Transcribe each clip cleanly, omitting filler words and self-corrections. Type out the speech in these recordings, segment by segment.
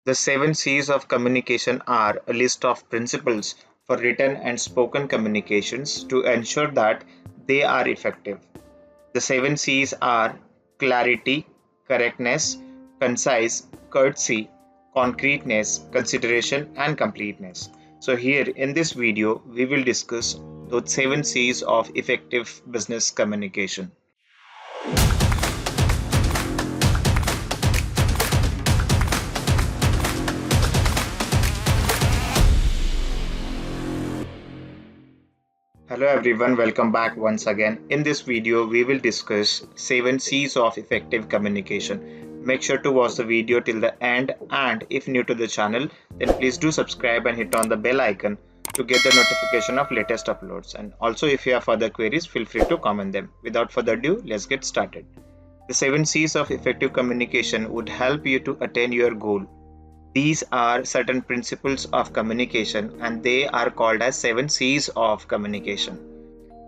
The 7 C's of communication are a list of principles for written and spoken communications to ensure that they are effective. The 7 C's are clarity, correctness, concise, courtesy, concreteness, consideration, and completeness. So, here in this video, we will discuss those 7 C's of effective business communication. Hello everyone, welcome back once again. In this video, we will discuss 7 C's of effective communication. Make sure to watch the video till the end, and if new to the channel, then please do subscribe and hit on the bell icon to get the notification of latest uploads. And also, if you have further queries, feel free to comment them. Without further ado, let's get started. The 7 C's of effective communication would help you to attain your goal. These are certain principles of communication and they are called as 7 C's of communication.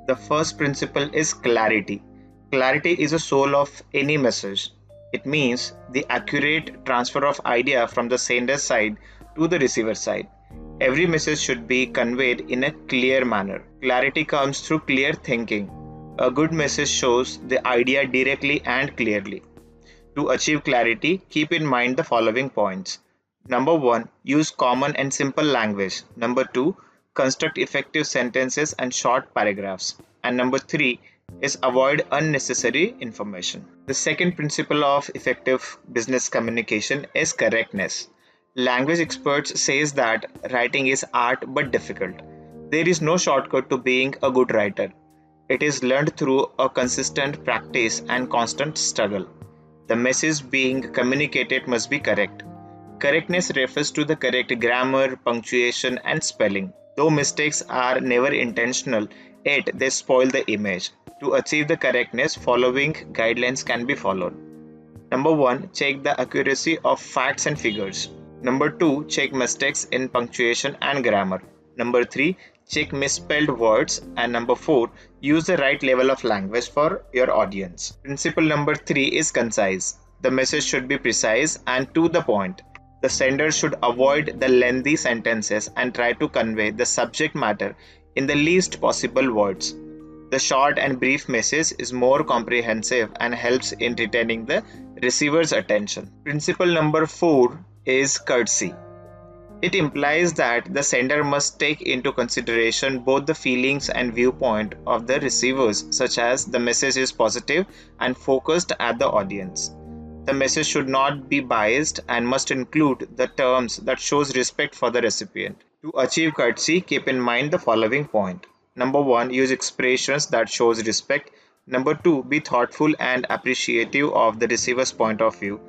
The first principle is clarity. Clarity is the soul of any message. It means the accurate transfer of idea from the sender side to the receiver side. Every message should be conveyed in a clear manner. Clarity comes through clear thinking. A good message shows the idea directly and clearly. To achieve clarity, keep in mind the following points. Number 1. Use common and simple language. Number 2. Construct effective sentences and short paragraphs. And number 3 is avoid unnecessary information. The second principle of effective business communication is correctness. Language experts says that writing is art but difficult. There is no shortcut to being a good writer. It is learned through a consistent practice and constant struggle. The message being communicated must be correct. Correctness refers to the correct grammar, punctuation, and spelling. Though mistakes are never intentional, yet they spoil the image. To achieve the correctness, following guidelines can be followed. Number 1. Check the accuracy of facts and figures. Number 2. Check mistakes in punctuation and grammar. Number 3. Check misspelled words. And number 4. Use the right level of language for your audience. Principle number 3 is concise. The message should be precise and to the point. The sender should avoid the lengthy sentences and try to convey the subject matter in the least possible words. The short and brief message is more comprehensive and helps in retaining the receiver's attention. Principle number 4 is courtesy. It implies that the sender must take into consideration both the feelings and viewpoint of the receivers, such as the message is positive and focused at the audience. The message should not be biased and must include the terms that shows respect for the recipient. To achieve courtesy, keep in mind the following point. Number 1, use expressions that shows respect. Number 2, be thoughtful and appreciative of the receiver's point of view.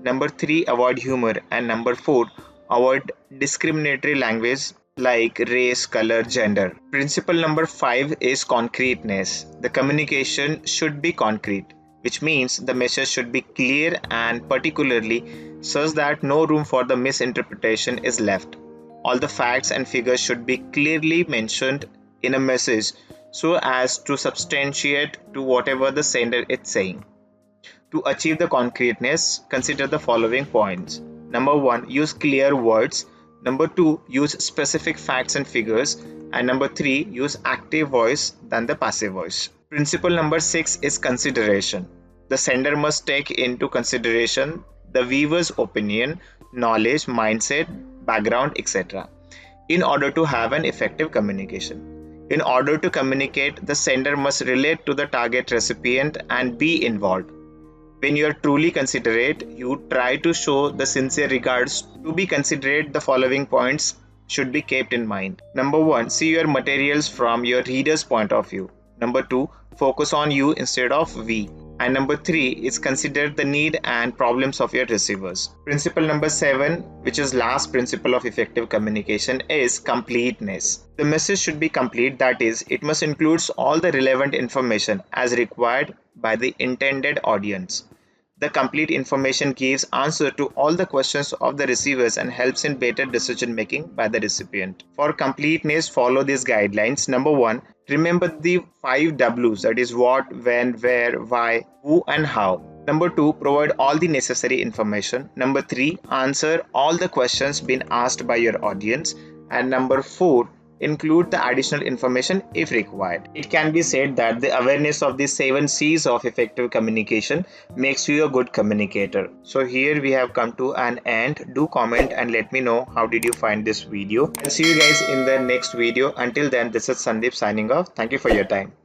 Number 3, avoid humor. And number 4, avoid discriminatory language like race, color, gender. Principle number 5 is concreteness. The communication should be concrete, which means the message should be clear and particularly such that no room for the misinterpretation is left. All the facts and figures should be clearly mentioned in a message so as to substantiate to whatever the sender is saying. To achieve the concreteness, consider the following points. Number 1, use clear words. Number 2, use specific facts and figures. And number 3, use active voice than the passive voice. Principle number 6 is consideration. The sender must take into consideration the viewer's opinion, knowledge, mindset, background, etc. in order to have an effective communication. In order to communicate, the sender must relate to the target recipient and be involved. When you are truly considerate, you try to show the sincere regards. To be considerate, the following points should be kept in mind. Number 1, see your materials from your reader's point of view. Number 2, focus on you instead of we. And number 3 is consider the need and problems of your receivers. Principle number 7, which is last principle of effective communication, is completeness. The message should be complete, that is, it must include all the relevant information as required by the intended audience. The complete information gives answer to all the questions of the receivers and helps in better decision making by the recipient. For completeness, follow these guidelines. Number 1, remember the 5 W's, that is what, when, where, why, who and how. Number 2, provide all the necessary information. Number 3, answer all the questions being asked by your audience. And number 4, include the additional information if required. It can be said that the awareness of the 7 C's of effective communication makes you a good communicator. So here we have come to an end. Do comment and let me know how did you find this video. I'll see you guys in the next video. Until then, this is Sandeep signing off. Thank you for your time.